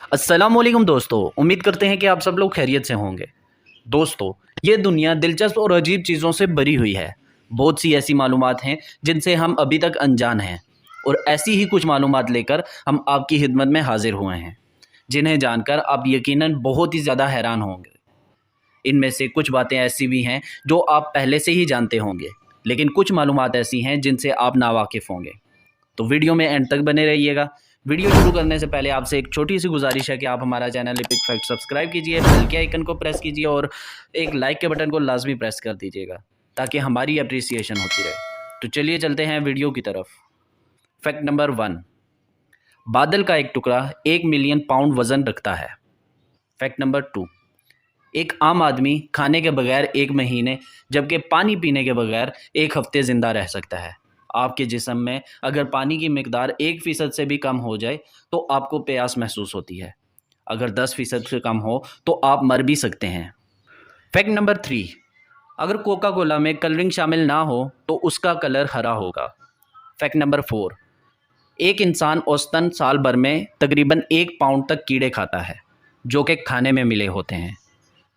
अस्सलाम वालेकुम दोस्तों, उम्मीद करते हैं कि आप सब लोग खैरियत से होंगे। दोस्तों, ये दुनिया दिलचस्प और अजीब चीज़ों से भरी हुई है। बहुत सी ऐसी मालूमात हैं जिनसे हम अभी तक अनजान हैं, और ऐसी ही कुछ मालूमात लेकर हम आपकी खिदमत में हाजिर हुए हैं, जिन्हें जानकर आप यकीनन बहुत ही ज़्यादा हैरान होंगे। इनमें से कुछ बातें ऐसी भी हैं जो आप पहले से ही जानते होंगे, लेकिन कुछ मालूमात ऐसी हैं जिनसे आप नावाकिफ़ होंगे। तो वीडियो में एंड तक बने रहिएगा। वीडियो शुरू करने से पहले आपसे एक छोटी सी गुजारिश है कि आप हमारा चैनल एपिक फैक्ट सब्सक्राइब कीजिए, बेल के आइकन को प्रेस कीजिए और एक लाइक के बटन को लाजमी प्रेस कर दीजिएगा ताकि हमारी अप्रिसिएशन होती रहे। तो चलिए चलते हैं वीडियो की तरफ। फैक्ट नंबर 1, बादल का एक टुकड़ा 1 मिलियन पाउंड वज़न रखता है। फैक्ट नंबर 2, एक आम आदमी खाने के बगैर 1 महीने जबकि पानी पीने के बगैर 1 हफ्ते ज़िंदा रह सकता है। आपके जिस्म में अगर पानी की मिकदार 1% से भी कम हो जाए तो आपको प्यास महसूस होती है। अगर 10% से कम हो तो आप मर भी सकते हैं। फैक्ट नंबर 3, अगर कोका कोला में कलरिंग शामिल ना हो तो उसका कलर हरा होगा। फैक्ट नंबर 4, एक इंसान औसतन साल भर में तकरीबन 1 पाउंड तक कीड़े खाता है जो कि खाने में मिले होते हैं।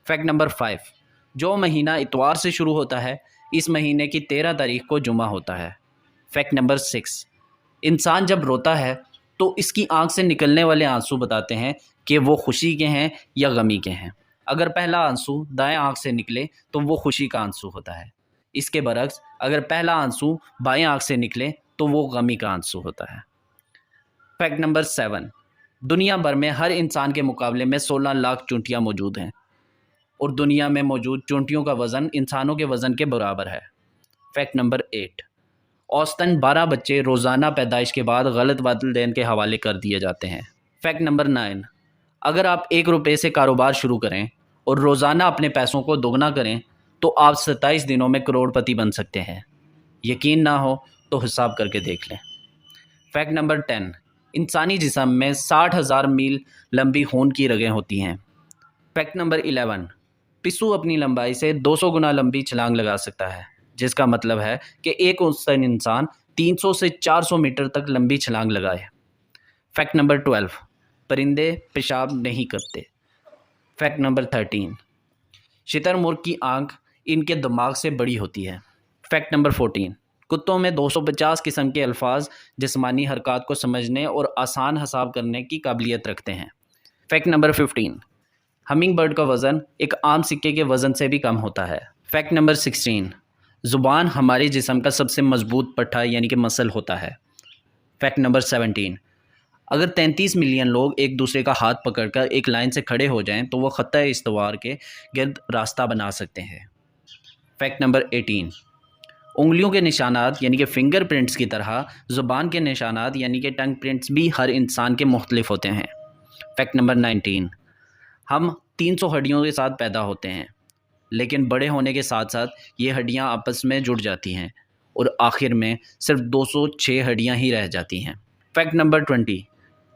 फैक्ट नंबर 5, जो महीना इतवार से शुरू होता है इस महीने की 13 तारीख को जुमा होता है। फैक्ट नंबर 6, इंसान जब रोता है तो इसकी आंख से निकलने वाले आंसू बताते हैं कि वो खुशी के हैं या गमी के हैं। अगर पहला आंसू दाएं आंख से निकले तो वो खुशी का आंसू होता है। इसके बरक्स अगर पहला आंसू बाएं आंख से निकले तो वो गमी का आंसू होता है। फैक्ट नंबर 7, दुनिया भर में हर इंसान के मुकाबले में 16 लाख चूंटियाँ मौजूद हैं और दुनिया में मौजूद चूंटियों का वज़न इंसानों के वज़न के बराबर है। फैक्ट नंबर 8, औसतन 12 बच्चे रोज़ाना पैदाइश के बाद गलत वालिदैन के हवाले कर दिए जाते हैं। फैक्ट नंबर 9, अगर आप 1 रुपये से कारोबार शुरू करें और रोज़ाना अपने पैसों को दोगुना करें तो आप 27 दिनों में करोड़पति बन सकते हैं। यकीन ना हो तो हिसाब करके देख लें। फैक्ट नंबर 10, इंसानी जिस्म में 60,000 मील लंबी खून की रगें होती हैं। फैक्ट नंबर 11, पिस्सू अपनी लंबाई से 200 गुना लंबी छलांग लगा सकता है, जिसका मतलब है कि एक औसतन इंसान 300 से 400 मीटर तक लंबी छलांग लगाए। फैक्ट नंबर 12, परिंदे पेशाब नहीं करते। फैक्ट नंबर 13, शुतुरमुर्ग की आंख इनके दिमाग से बड़ी होती है। फैक्ट नंबर 14, कुत्तों में 250 किस्म के अल्फाज जिस्मानी हरकत को समझने और आसान हिसाब करने की काबिलियत रखते हैं। फैक्ट नंबर 15, हमिंग बर्ड का वज़न एक आम सिक्के के वज़न से भी कम होता है। फैक्ट नंबर 16, ज़ुबान हमारे जिस्म का सबसे मजबूत पट्टा यानी कि मसल होता है। फैक्ट नंबर 17, अगर 33 मिलियन लोग एक दूसरे का हाथ पकड़कर एक लाइन से खड़े हो जाएं तो वो ख़त्ता इस्तवार के गिर्द रास्ता बना सकते हैं। फैक्ट नंबर 18, उंगलियों के निशानात यानी कि फिंगर प्रिंट्स की तरह ज़ुबान के निशानात यानी कि टंग प्रिंट्स भी हर इंसान के मुख्तलिफ होते हैं। फैक्ट नंबर 19, हम 300 हड्डियों के साथ पैदा होते हैं, लेकिन बड़े होने के साथ साथ ये हड्डियां आपस में जुड़ जाती हैं और आखिर में सिर्फ 206 हड्डियां ही रह जाती हैं। फैक्ट नंबर 20,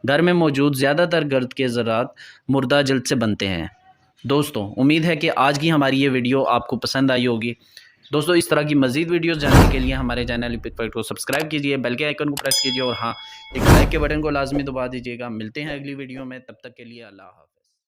घर में मौजूद ज़्यादातर गर्द के ज़रात मुर्दा जल्द से बनते हैं। दोस्तों, उम्मीद है कि आज की हमारी ये वीडियो आपको पसंद आई होगी। दोस्तों, इस तरह की मज़ीद वीडियोस जानने के लिए हमारे चैनल एपिक फैक्ट को सब्सक्राइब कीजिए, बेल के आइकन को प्रेस कीजिए और हाँ, एक लाइक के बटन को लाजमी दबा दीजिएगा। मिलते हैं अगली वीडियो में, तब तक के लिए अल्लाह हाफ़िज़।